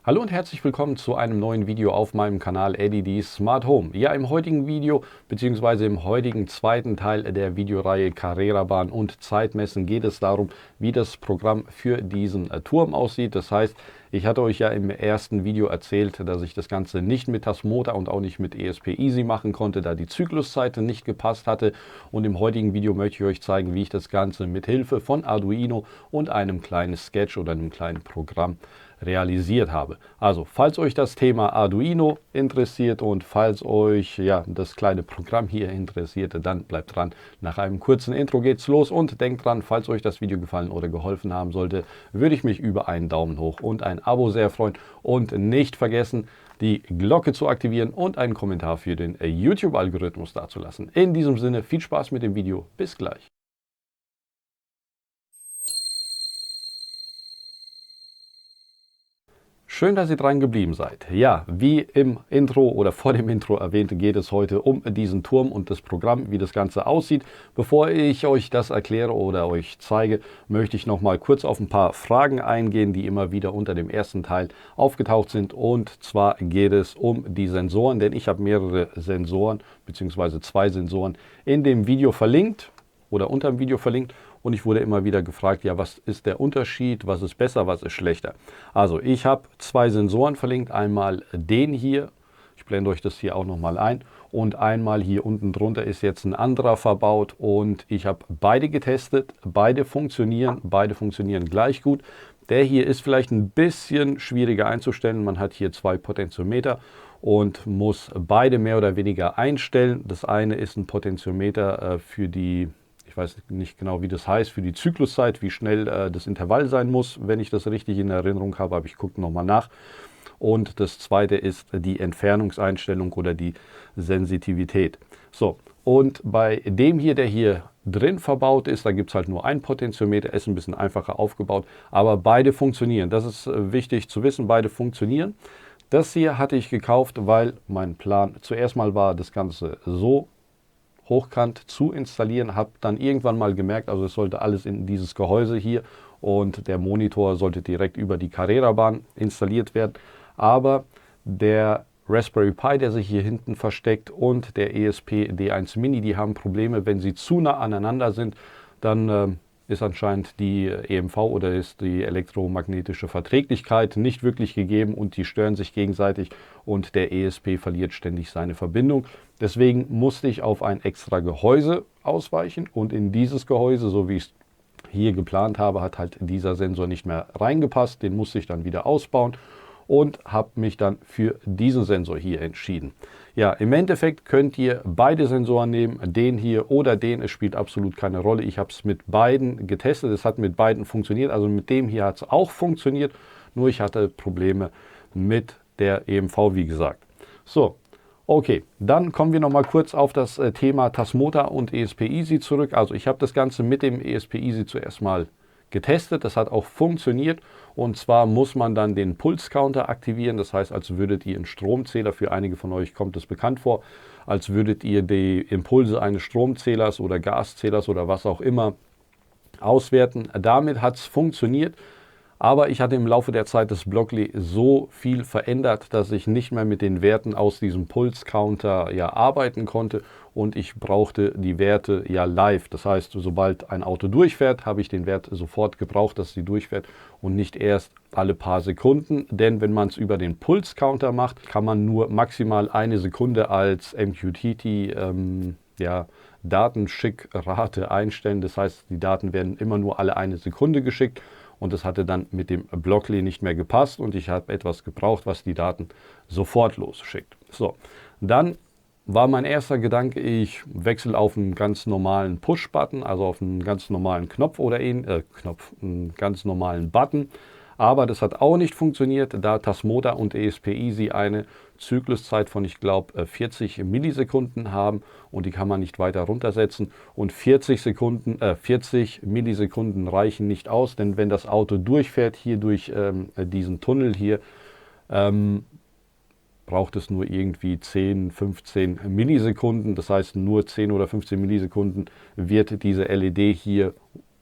Hallo und herzlich willkommen zu einem neuen Video auf meinem Kanal Eddie Smart Home. Ja, im heutigen Video bzw. im heutigen zweiten Teil der Videoreihe Carrera-Bahn und Zeitmessen geht es darum, wie das Programm für diesen Turm aussieht. Das heißt, ich hatte euch ja im ersten Video erzählt, dass ich das Ganze nicht mit Tasmota und auch nicht mit ESP-Easy machen konnte, da die Zykluszeit nicht gepasst hatte. Und im heutigen Video möchte ich euch zeigen, wie ich das Ganze mit Hilfe von Arduino und einem kleinen Sketch oder einem kleinen Programm realisiert habe. Also, falls euch das Thema Arduino interessiert und falls euch das kleine Programm hier interessiert, dann bleibt dran. Nach einem kurzen Intro geht's los und denkt dran, falls euch das Video gefallen oder geholfen haben sollte, würde ich mich über einen Daumen hoch und ein Abo sehr freuen und nicht vergessen, die Glocke zu aktivieren und einen Kommentar für den YouTube-Algorithmus dazulassen. In diesem Sinne, viel Spaß mit dem Video. Bis gleich. Schön, dass ihr dran geblieben seid. Ja, wie im Intro oder vor dem Intro erwähnt, geht es heute um diesen Turm und das Programm, wie das Ganze aussieht. Bevor ich euch das erkläre oder euch zeige, möchte ich noch mal kurz auf ein paar Fragen eingehen, die immer wieder unter dem ersten Teil aufgetaucht sind. Und zwar geht es um die Sensoren, denn ich habe mehrere Sensoren bzw. zwei Sensoren in dem Video verlinkt oder unter dem Video verlinkt. Und ich wurde immer wieder gefragt, ja, was ist der Unterschied, was ist besser, was ist schlechter. Also ich habe zwei Sensoren verlinkt, einmal den hier, ich blende euch das hier auch nochmal ein, und einmal hier unten drunter ist jetzt ein anderer verbaut und ich habe beide getestet, beide funktionieren gleich gut. Der hier ist vielleicht ein bisschen schwieriger einzustellen, man hat hier zwei Potentiometer und muss beide mehr oder weniger einstellen. Das eine ist ein Potentiometer für die, ich weiß nicht genau, wie das heißt, für die Zykluszeit, wie schnell das Intervall sein muss, wenn ich das richtig in Erinnerung habe, aber ich gucke nochmal nach. Und das zweite ist die Entfernungseinstellung oder die Sensitivität. So, und bei dem hier, der hier drin verbaut ist, da gibt es halt nur ein Potentiometer, ist ein bisschen einfacher aufgebaut, aber beide funktionieren. Das ist wichtig zu wissen, beide funktionieren. Das hier hatte ich gekauft, weil mein Plan zuerst mal war, das Ganze so hochkant zu installieren, habe dann irgendwann mal gemerkt, also es sollte alles in dieses Gehäuse hier und der Monitor sollte direkt über die Carrera-Bahn installiert werden, aber der Raspberry Pi, der sich hier hinten versteckt, und der ESP-D1 Mini, die haben Probleme, wenn sie zu nah aneinander sind, dann ist anscheinend die EMV oder ist die elektromagnetische Verträglichkeit nicht wirklich gegeben und die stören sich gegenseitig und der ESP verliert ständig seine Verbindung. Deswegen musste ich auf ein extra Gehäuse ausweichen und in dieses Gehäuse, so wie ich es hier geplant habe, hat halt dieser Sensor nicht mehr reingepasst. Den musste ich dann wieder ausbauen und habe mich dann für diesen Sensor hier entschieden. Ja, im Endeffekt könnt ihr beide Sensoren nehmen, den hier oder den, es spielt absolut keine Rolle. Ich habe es mit beiden getestet, es hat mit beiden funktioniert, also mit dem hier hat es auch funktioniert, nur ich hatte Probleme mit der EMV, wie gesagt. So, okay, dann kommen wir noch mal kurz auf das Thema Tasmota und ESP-Easy zurück. Also ich habe das Ganze mit dem ESP-Easy zuerst mal getestet, das hat auch funktioniert und zwar muss man dann den Pulscounter aktivieren, das heißt, als würdet ihr einen Stromzähler, für einige von euch kommt es bekannt vor, als würdet ihr die Impulse eines Stromzählers oder Gaszählers oder was auch immer auswerten. Damit hat es funktioniert. Aber ich hatte im Laufe der Zeit das Blockly so viel verändert, dass ich nicht mehr mit den Werten aus diesem Pulscounter arbeiten konnte und ich brauchte die Werte live. Das heißt, sobald ein Auto durchfährt, habe ich den Wert sofort gebraucht, dass sie durchfährt und nicht erst alle paar Sekunden. Denn wenn man es über den Pulscounter macht, kann man nur maximal eine Sekunde als MQTT Datenschickrate einstellen. Das heißt, die Daten werden immer nur alle eine Sekunde geschickt. Und das hatte dann mit dem Blockly nicht mehr gepasst und ich habe etwas gebraucht, was die Daten sofort losschickt. So, dann war mein erster Gedanke, ich wechsle auf einen ganz normalen Push-Button, also auf einen ganz normalen Knopf oder einen ganz normalen Button. Aber das hat auch nicht funktioniert, da Tasmota und ESP-Easy eine Zykluszeit von, ich glaube, 40 Millisekunden haben und die kann man nicht weiter runtersetzen. Und 40 Millisekunden reichen nicht aus, denn wenn das Auto durchfährt, hier durch diesen Tunnel hier, braucht es nur irgendwie 10, 15 Millisekunden. Das heißt, nur 10 oder 15 Millisekunden wird diese LED hier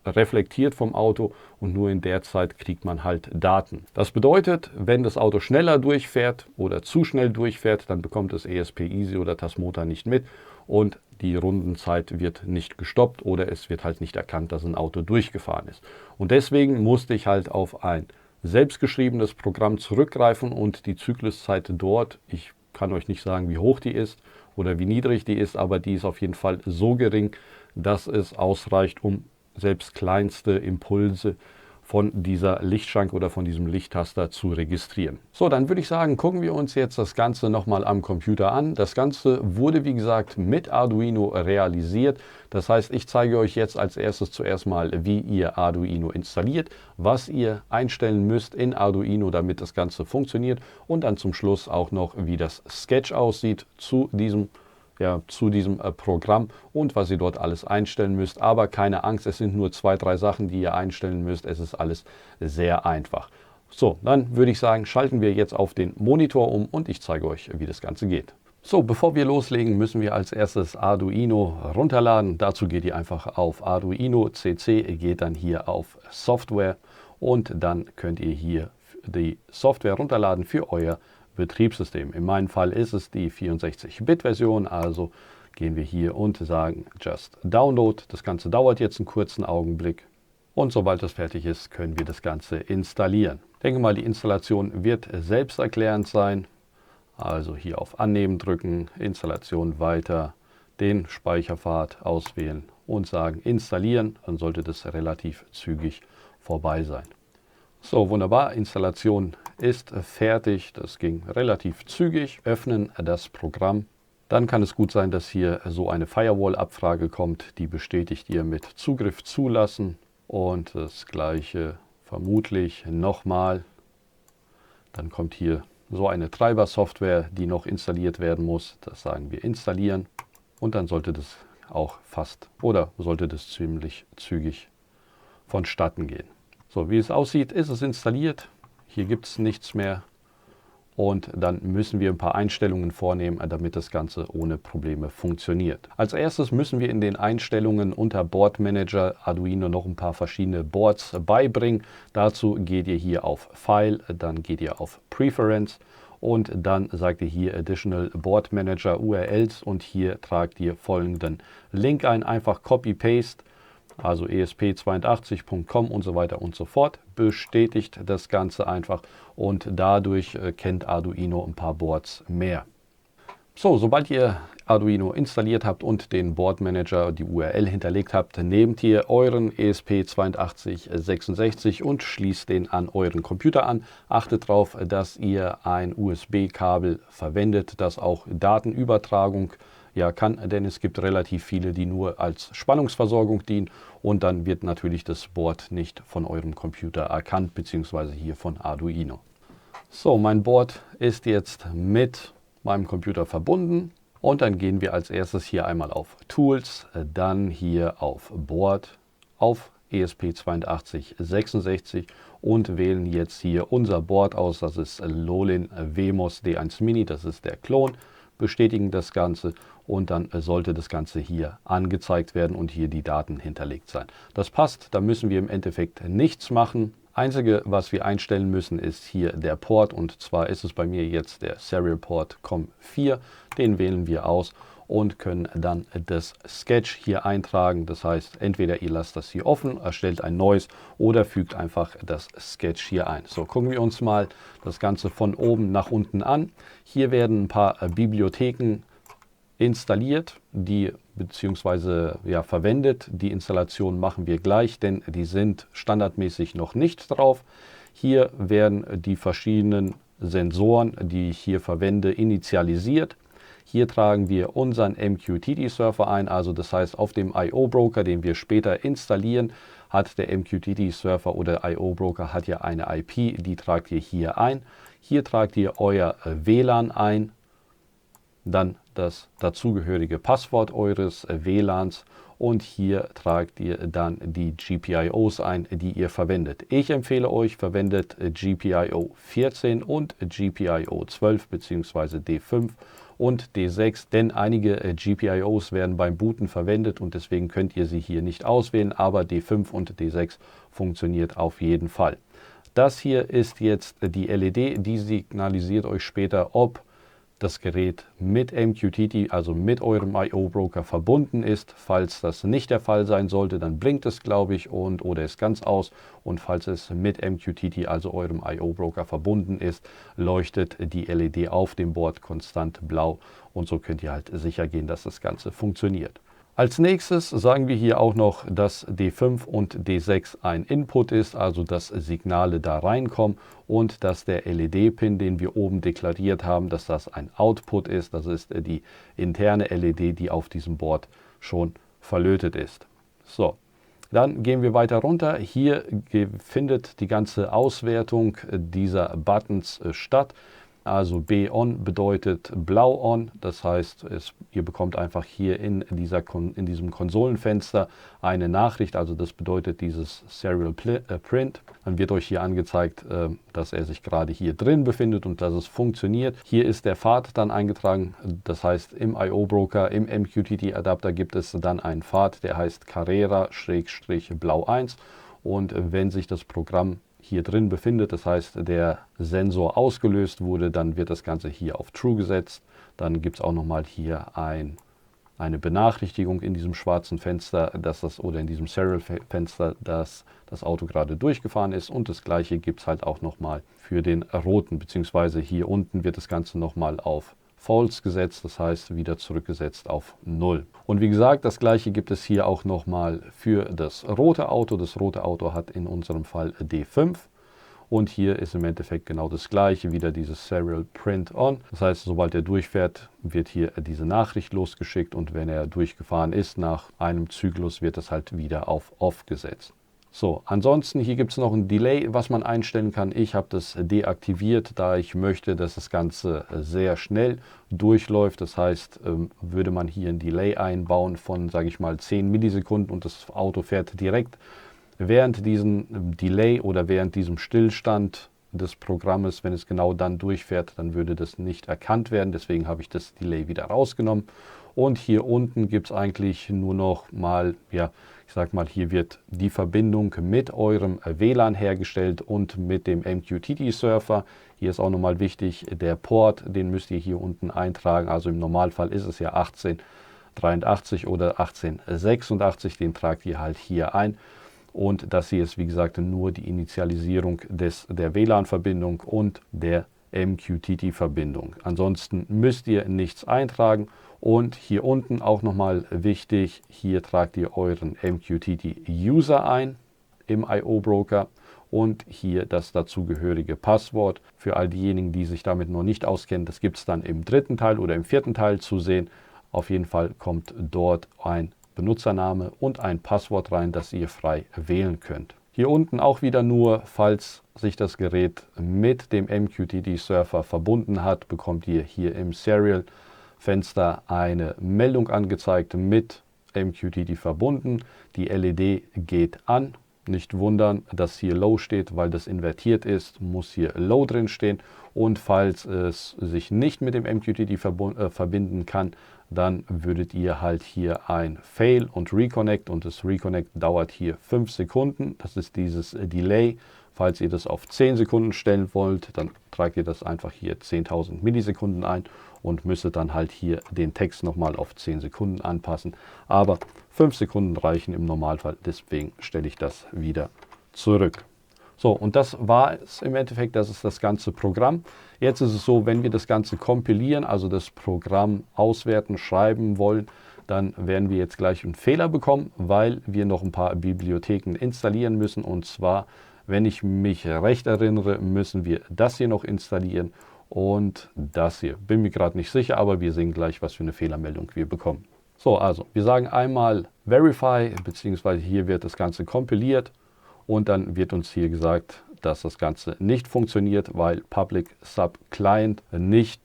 reflektiert vom Auto und nur in der Zeit kriegt man halt Daten. Das bedeutet, wenn das Auto schneller durchfährt oder zu schnell durchfährt, dann bekommt das ESP-Easy oder Tasmota nicht mit und die Rundenzeit wird nicht gestoppt oder es wird halt nicht erkannt, dass ein Auto durchgefahren ist. Und deswegen musste ich halt auf ein selbstgeschriebenes Programm zurückgreifen und die Zykluszeit dort, ich kann euch nicht sagen, wie hoch die ist oder wie niedrig die ist, aber die ist auf jeden Fall so gering, dass es ausreicht, um selbst kleinste Impulse von dieser Lichtschranke oder von diesem Lichttaster zu registrieren. So, dann würde ich sagen, gucken wir uns jetzt das Ganze nochmal am Computer an. Das Ganze wurde, wie gesagt, mit Arduino realisiert. Das heißt, ich zeige euch jetzt als erstes zuerst mal, wie ihr Arduino installiert, was ihr einstellen müsst in Arduino, damit das Ganze funktioniert und dann zum Schluss auch noch, wie das Sketch aussieht zu diesem Programm und was ihr dort alles einstellen müsst. Aber keine Angst, es sind nur 2, 3 Sachen, die ihr einstellen müsst. Es ist alles sehr einfach. So, dann würde ich sagen, schalten wir jetzt auf den Monitor um und ich zeige euch, wie das Ganze geht. So, bevor wir loslegen, müssen wir als erstes Arduino runterladen. Dazu geht ihr einfach auf Arduino CC, geht dann hier auf Software und dann könnt ihr hier die Software runterladen für euer Betriebssystem. In meinem Fall ist es die 64-Bit-Version, also gehen wir hier und sagen Just Download. Das Ganze dauert jetzt einen kurzen Augenblick und sobald das fertig ist, können wir das Ganze installieren. Ich denke mal, die Installation wird selbsterklärend sein. Also hier auf Annehmen drücken, Installation weiter, den Speicherpfad auswählen und sagen Installieren. Dann sollte das relativ zügig vorbei sein. So, wunderbar, Installation ist fertig, das ging relativ zügig. Öffnen das Programm. Dann kann es gut sein, dass hier so eine Firewall-Abfrage kommt, die bestätigt ihr mit Zugriff zulassen und das gleiche vermutlich nochmal. Dann kommt hier so eine Treiber-Software, die noch installiert werden muss. Das sagen wir installieren und dann sollte das auch sollte das ziemlich zügig vonstatten gehen. So, wie es aussieht, ist es installiert. Hier gibt es nichts mehr. Und dann müssen wir ein paar Einstellungen vornehmen, damit das Ganze ohne Probleme funktioniert. Als erstes müssen wir in den Einstellungen unter Board Manager Arduino noch ein paar verschiedene Boards beibringen. Dazu geht ihr hier auf File, dann geht ihr auf Preference und dann sagt ihr hier Additional Board Manager URLs und hier tragt ihr folgenden Link ein, einfach Copy-Paste. Also esp82.com und so weiter und so fort, bestätigt das Ganze einfach und dadurch kennt Arduino ein paar Boards mehr. So, sobald ihr Arduino installiert habt und den Board Manager, die URL hinterlegt habt, nehmt ihr euren ESP8266 und schließt den an euren Computer an. Achtet darauf, dass ihr ein USB-Kabel verwendet, das auch Datenübertragung kann, denn es gibt relativ viele, die nur als Spannungsversorgung dienen und dann wird natürlich das Board nicht von eurem Computer erkannt, beziehungsweise hier von Arduino. So, mein Board ist jetzt mit meinem Computer verbunden und dann gehen wir als erstes hier einmal auf Tools, dann hier auf Board, auf ESP8266 und wählen jetzt hier unser Board aus, das ist Lolin Wemos D1 Mini, das ist der Klon. Bestätigen das Ganze und dann sollte das Ganze hier angezeigt werden und hier die Daten hinterlegt sein. Das passt, da müssen wir im Endeffekt nichts machen. Einzige, was wir einstellen müssen, ist hier der Port und zwar ist es bei mir jetzt der Serial Port COM4. Den wählen wir aus und können dann das Sketch hier eintragen. Das heißt, entweder ihr lasst das hier offen, erstellt ein neues oder fügt einfach das Sketch hier ein. So, gucken wir uns mal das Ganze von oben nach unten an. Hier werden ein paar Bibliotheken installiert, beziehungsweise verwendet. Die Installation machen wir gleich, denn die sind standardmäßig noch nicht drauf. Hier werden die verschiedenen Sensoren, die ich hier verwende, initialisiert. Hier tragen wir unseren MQTT-Server ein, also das heißt auf dem IO-Broker, den wir später installieren, hat der MQTT-Server oder IO-Broker hat ja eine IP, die tragt ihr hier ein. Hier tragt ihr euer WLAN ein, dann das dazugehörige Passwort eures WLANs und hier tragt ihr dann die GPIOs ein, die ihr verwendet. Ich empfehle euch, verwendet GPIO 14 und GPIO 12 bzw. D5 und D6, denn einige GPIOs werden beim Booten verwendet und deswegen könnt ihr sie hier nicht auswählen, aber D5 und D6 funktioniert auf jeden Fall. Das hier ist jetzt die LED, die signalisiert euch später, ob das Gerät mit MQTT, also mit eurem IO-Broker verbunden ist. Falls das nicht der Fall sein sollte, dann blinkt es, glaube ich, oder ist ganz aus. Und falls es mit MQTT, also eurem IO-Broker verbunden ist, leuchtet die LED auf dem Board konstant blau. Und so könnt ihr halt sicher gehen, dass das Ganze funktioniert. Als nächstes sagen wir hier auch noch, dass D5 und D6 ein Input ist, also dass Signale da reinkommen, und dass der LED-Pin, den wir oben deklariert haben, dass das ein Output ist. Das ist die interne LED, die auf diesem Board schon verlötet ist. So, dann gehen wir weiter runter. Hier findet die ganze Auswertung dieser Buttons statt. Also B-On bedeutet Blau-On, das heißt, ihr bekommt einfach hier in diesem Konsolenfenster eine Nachricht, also das bedeutet dieses Serial Print. Dann wird euch hier angezeigt, dass er sich gerade hier drin befindet und dass es funktioniert. Hier ist der Pfad dann eingetragen, das heißt im IO-Broker, im MQTT-Adapter gibt es dann einen Pfad, der heißt Carrera-Blau1 und wenn sich das Programm hier drin befindet, das heißt der Sensor ausgelöst wurde, dann wird das Ganze hier auf True gesetzt. Dann gibt es auch nochmal hier eine Benachrichtigung in diesem schwarzen Fenster, oder in diesem Serial-Fenster, dass das Auto gerade durchgefahren ist. Und das gleiche gibt es halt auch nochmal für den roten, beziehungsweise hier unten wird das Ganze nochmal auf False gesetzt, das heißt wieder zurückgesetzt auf 0. Und wie gesagt, das gleiche gibt es hier auch nochmal für das rote Auto. Das rote Auto hat in unserem Fall D5 und hier ist im Endeffekt genau das gleiche, wieder dieses Serial Print On. Das heißt, sobald er durchfährt, wird hier diese Nachricht losgeschickt und wenn er durchgefahren ist, nach einem Zyklus wird es halt wieder auf Off gesetzt. So, ansonsten hier gibt es noch ein Delay, was man einstellen kann. Ich habe das deaktiviert, da ich möchte, dass das Ganze sehr schnell durchläuft. Das heißt, würde man hier ein Delay einbauen von, sage ich mal, 10 Millisekunden und das Auto fährt direkt während diesem Delay oder während diesem Stillstand des Programmes, wenn es genau dann durchfährt, dann würde das nicht erkannt werden. Deswegen habe ich das Delay wieder rausgenommen. Und hier unten gibt es eigentlich nur noch mal, ja, ich sag mal, hier wird die Verbindung mit eurem WLAN hergestellt und mit dem MQTT-Surfer. Hier ist auch nochmal wichtig, der Port, den müsst ihr hier unten eintragen. Also im Normalfall ist es ja 1883 oder 1886, den tragt ihr halt hier ein. Und das hier ist, wie gesagt, nur die Initialisierung der WLAN-Verbindung und der MQTT-Verbindung. Ansonsten müsst ihr nichts eintragen. Und hier unten auch nochmal wichtig, hier tragt ihr euren MQTT-User ein im IO-Broker und hier das dazugehörige Passwort. Für all diejenigen, die sich damit noch nicht auskennen, das gibt es dann im dritten Teil oder im vierten Teil zu sehen. Auf jeden Fall kommt dort ein Benutzername und ein Passwort rein, das ihr frei wählen könnt. Hier unten auch wieder nur, falls sich das Gerät mit dem MQTT-Surfer verbunden hat, bekommt ihr hier im Serial-Fenster eine Meldung angezeigt mit MQTT verbunden. Die LED geht an. Nicht wundern, dass hier Low steht, weil das invertiert ist, muss hier Low drin stehen. Und falls es sich nicht mit dem MQTT verbinden kann, dann würdet ihr halt hier ein Fail und Reconnect und das Reconnect dauert hier 5 Sekunden. Das ist dieses Delay. Falls ihr das auf 10 Sekunden stellen wollt, dann tragt ihr das einfach hier 10.000 Millisekunden ein und müsstet dann halt hier den Text nochmal auf 10 Sekunden anpassen. Aber 5 Sekunden reichen im Normalfall, deswegen stelle ich das wieder zurück. So, und das war es im Endeffekt, das ist das ganze Programm. Jetzt ist es so, wenn wir das Ganze kompilieren, also das Programm auswerten, schreiben wollen, dann werden wir jetzt gleich einen Fehler bekommen, weil wir noch ein paar Bibliotheken installieren müssen. Und zwar, wenn ich mich recht erinnere, müssen wir das hier noch installieren und das hier. Bin mir gerade nicht sicher, aber wir sehen gleich, was für eine Fehlermeldung wir bekommen. So, also wir sagen einmal Verify, beziehungsweise hier wird das Ganze kompiliert. Und dann wird uns hier gesagt, dass das Ganze nicht funktioniert, weil Public Sub Client nicht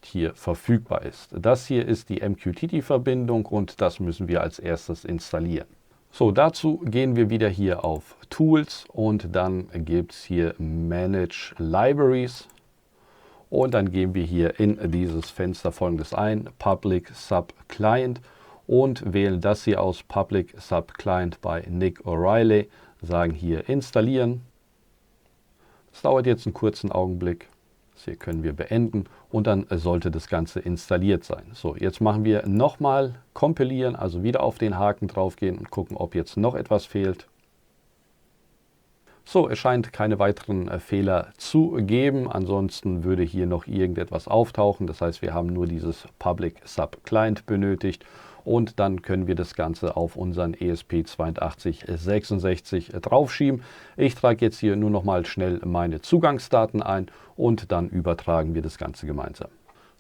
hier verfügbar ist. Das hier ist die MQTT-Verbindung und das müssen wir als erstes installieren. So, dazu gehen wir wieder hier auf Tools und dann gibt es hier Manage Libraries und dann geben wir hier in dieses Fenster folgendes ein, Public Sub Client, und wählen das hier aus, Public Sub Client bei Nick O'Reilly, sagen hier installieren. Das dauert jetzt einen kurzen Augenblick. Das hier können wir beenden und dann sollte das Ganze installiert sein. So, jetzt machen wir nochmal kompilieren, also wieder auf den Haken drauf gehen und gucken, ob jetzt noch etwas fehlt. So, es scheint keine weiteren Fehler zu geben. Ansonsten würde hier noch irgendetwas auftauchen. Das heißt, wir haben nur dieses Public Sub Client benötigt. Und dann können wir das Ganze auf unseren ESP8266 draufschieben. Ich trage jetzt hier nur noch mal schnell meine Zugangsdaten ein und dann übertragen wir das Ganze gemeinsam.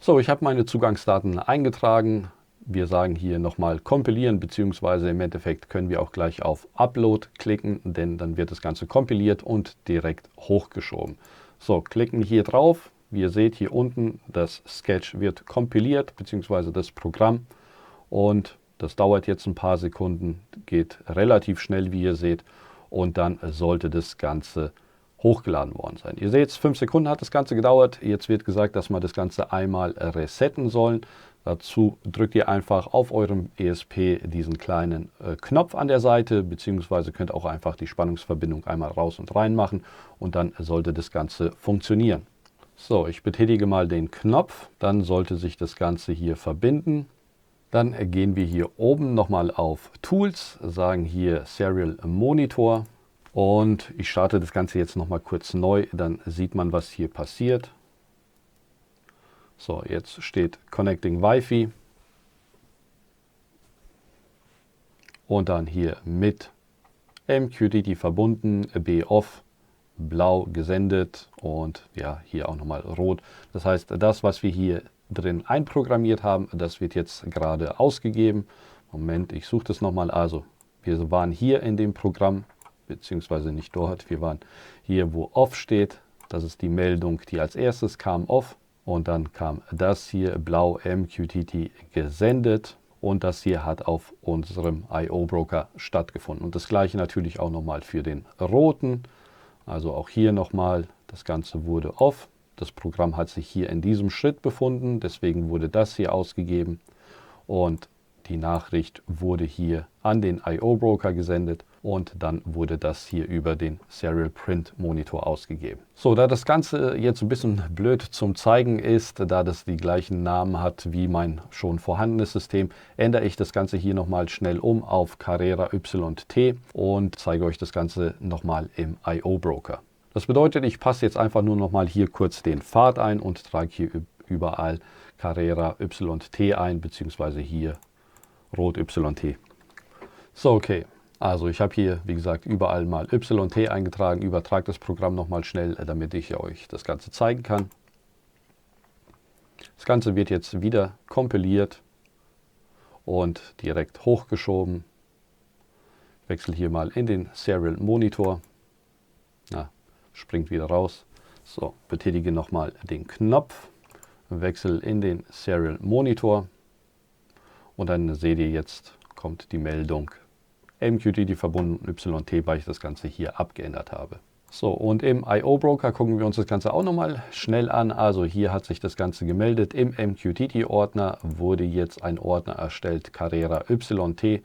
So, ich habe meine Zugangsdaten eingetragen. Wir sagen hier nochmal kompilieren, beziehungsweise im Endeffekt können wir auch gleich auf Upload klicken, denn dann wird das Ganze kompiliert und direkt hochgeschoben. So, klicken hier drauf. Wie ihr seht hier unten, das Sketch wird kompiliert, beziehungsweise das Programm. Und das dauert jetzt ein paar Sekunden, geht relativ schnell, wie ihr seht. Und dann sollte das Ganze hochgeladen worden sein. Ihr seht, 5 Sekunden hat das Ganze gedauert. Jetzt wird gesagt, dass wir das Ganze einmal resetten sollen. Dazu drückt ihr einfach auf eurem ESP diesen kleinen Knopf an der Seite, beziehungsweise könnt auch einfach die Spannungsverbindung einmal raus und rein machen. Und dann sollte das Ganze funktionieren. So, ich betätige mal den Knopf. Dann sollte sich das Ganze hier verbinden. Dann gehen wir hier oben nochmal auf Tools, sagen hier Serial Monitor und ich starte das Ganze jetzt nochmal kurz neu, dann sieht man, was hier passiert. So, jetzt steht Connecting Wi-Fi und dann hier mit MQTT verbunden, B-Off, blau gesendet und ja, hier auch nochmal rot. Das heißt, das, was wir hier drin einprogrammiert haben, das wird jetzt gerade ausgegeben. Moment, ich suche das nochmal. Also, wir waren hier in dem Programm, beziehungsweise nicht dort, wir waren hier, wo Off steht. Das ist die Meldung, die als erstes kam, Off. Und dann kam das hier, blau MQTT gesendet. Und das hier hat auf unserem IO-Broker stattgefunden. Und das gleiche natürlich auch nochmal für den roten. Also auch hier nochmal, das Ganze wurde Off. Das Programm hat sich hier in diesem Schritt befunden, deswegen wurde das hier ausgegeben und die Nachricht wurde hier an den IO-Broker gesendet und dann wurde das hier über den Serial Print Monitor ausgegeben. So, da das Ganze jetzt ein bisschen blöd zum Zeigen ist, da das die gleichen Namen hat wie mein schon vorhandenes System, ändere ich das Ganze hier nochmal schnell um auf Carrera YT und zeige euch das Ganze nochmal im IO-Broker. Das bedeutet, ich passe jetzt einfach nur noch mal hier kurz den Pfad ein und trage hier überall Carrera YT ein, beziehungsweise hier Rot YT. So, okay. Also ich habe hier, wie gesagt, überall mal YT eingetragen, übertrage das Programm noch mal schnell, damit ich euch das Ganze zeigen kann. Das Ganze wird jetzt wieder kompiliert und direkt hochgeschoben. Ich wechsle hier mal in den Serial Monitor. Springt wieder raus. So, betätige nochmal den Knopf, wechsel in den Serial Monitor und dann seht ihr jetzt, kommt die Meldung MQTT verbunden YT, weil ich das Ganze hier abgeändert habe. So, und im IO-Broker gucken wir uns das Ganze auch nochmal schnell an. Also hier hat sich das Ganze gemeldet. Im MQTT-Ordner wurde jetzt ein Ordner erstellt, Carrera YT.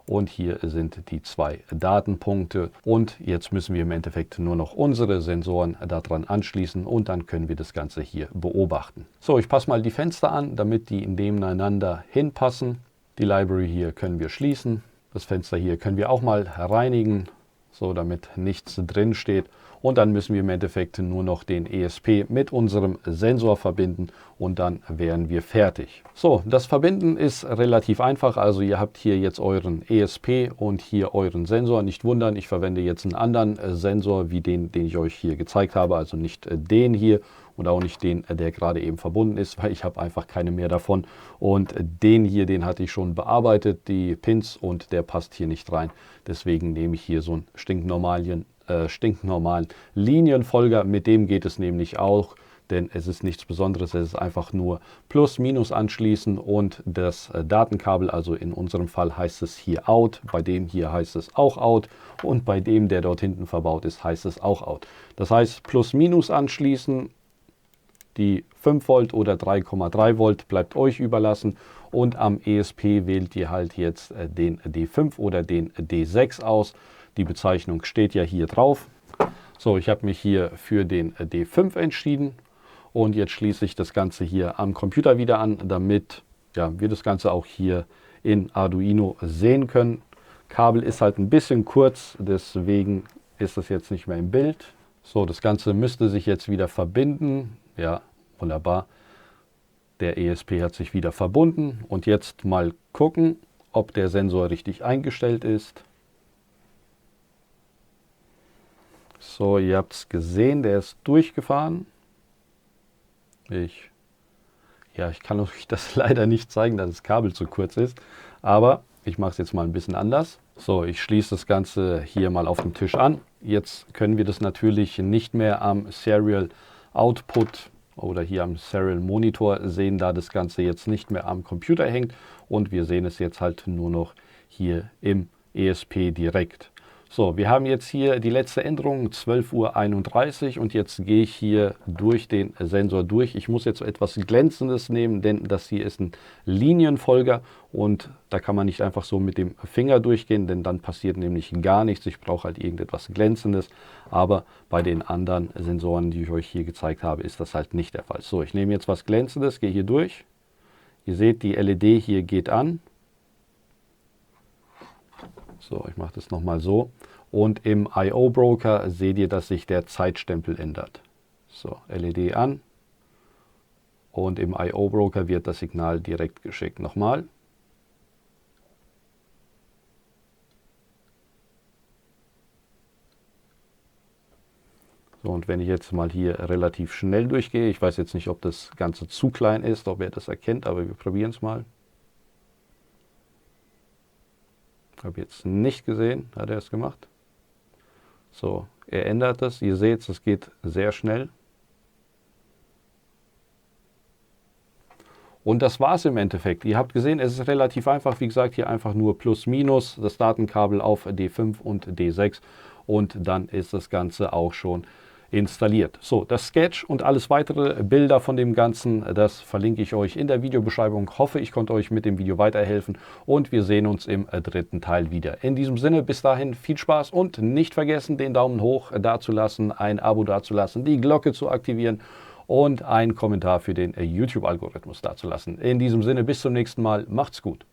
Und hier sind die 2 Datenpunkte und jetzt müssen wir im Endeffekt nur noch unsere Sensoren daran anschließen und dann können wir das Ganze hier beobachten. So, ich passe mal die Fenster an, damit die nebeneinander hinpassen. Die Library hier können wir schließen. Das Fenster hier können wir auch mal reinigen, so damit nichts drin steht. Und dann müssen wir im Endeffekt nur noch den ESP mit unserem Sensor verbinden und dann wären wir fertig. So, das Verbinden ist relativ einfach. Also ihr habt hier jetzt euren ESP und hier euren Sensor. Nicht wundern, ich verwende jetzt einen anderen Sensor wie den ich euch hier gezeigt habe. Also nicht den hier und auch nicht den, der gerade eben verbunden ist, weil ich habe einfach keine mehr davon. Und den hier, den hatte ich schon bearbeitet, die Pins, und der passt hier nicht rein. Deswegen nehme ich hier so einen stinknormalen stinknormalen Linienfolger. Mit dem geht es nämlich auch, denn es ist nichts Besonderes, es ist einfach nur Plus-Minus anschließen und das Datenkabel, also in unserem Fall heißt es hier Out, bei dem hier heißt es auch Out und bei dem, der dort hinten verbaut ist, heißt es auch Out. Das heißt, Plus-Minus anschließen, die 5 Volt oder 3,3 Volt bleibt euch überlassen und am ESP wählt ihr halt jetzt den D5 oder den D6 aus. Die Bezeichnung steht ja hier drauf. So, ich habe mich hier für den D5 entschieden und jetzt schließe ich das Ganze hier am Computer wieder an, damit wir das Ganze auch hier in Arduino sehen können. Kabel ist halt ein bisschen kurz, deswegen ist das jetzt nicht mehr im Bild. So, das Ganze müsste sich jetzt wieder verbinden. Ja, wunderbar. Der ESP hat sich wieder verbunden und jetzt mal gucken, ob der Sensor richtig eingestellt ist. So, ihr habt es gesehen, der ist durchgefahren. Ich kann euch das leider nicht zeigen, da das Kabel zu kurz ist, aber ich mache es jetzt mal ein bisschen anders. So, ich schließe das Ganze hier mal auf dem Tisch an. Jetzt können wir das natürlich nicht mehr am Serial Output oder hier am Serial Monitor sehen, da das Ganze jetzt nicht mehr am Computer hängt und wir sehen es jetzt halt nur noch hier im ESP direkt. So, wir haben jetzt hier die letzte Änderung, 12:31 Uhr und jetzt gehe ich hier durch den Sensor durch. Ich muss jetzt etwas Glänzendes nehmen, denn das hier ist ein Linienfolger und da kann man nicht einfach so mit dem Finger durchgehen, denn dann passiert nämlich gar nichts. Ich brauche halt irgendetwas Glänzendes, aber bei den anderen Sensoren, die ich euch hier gezeigt habe, ist das halt nicht der Fall. So, ich nehme jetzt was Glänzendes, gehe hier durch. Ihr seht, die LED hier geht an. So, ich mache das nochmal so. Und im I/O-Broker seht ihr, dass sich der Zeitstempel ändert. So, LED an. Und im I/O-Broker wird das Signal direkt geschickt. Nochmal. So, und wenn ich jetzt mal hier relativ schnell durchgehe, ich weiß jetzt nicht, ob das Ganze zu klein ist, ob er das erkennt, aber wir probieren es mal. Habe jetzt nicht gesehen, hat er es gemacht. So, er ändert es. Ihr seht, es geht sehr schnell. Und das war es im Endeffekt. Ihr habt gesehen, es ist relativ einfach. Wie gesagt, hier einfach nur Plus, Minus, das Datenkabel auf D5 und D6. Und dann ist das Ganze auch schon installiert. So, das Sketch und alles weitere Bilder von dem Ganzen, das verlinke ich euch in der Videobeschreibung. Hoffe, ich konnte euch mit dem Video weiterhelfen und wir sehen uns im dritten Teil wieder. In diesem Sinne, bis dahin viel Spaß und nicht vergessen, den Daumen hoch dazulassen, ein Abo dazulassen, die Glocke zu aktivieren und einen Kommentar für den YouTube-Algorithmus dazulassen. In diesem Sinne, bis zum nächsten Mal. Macht's gut.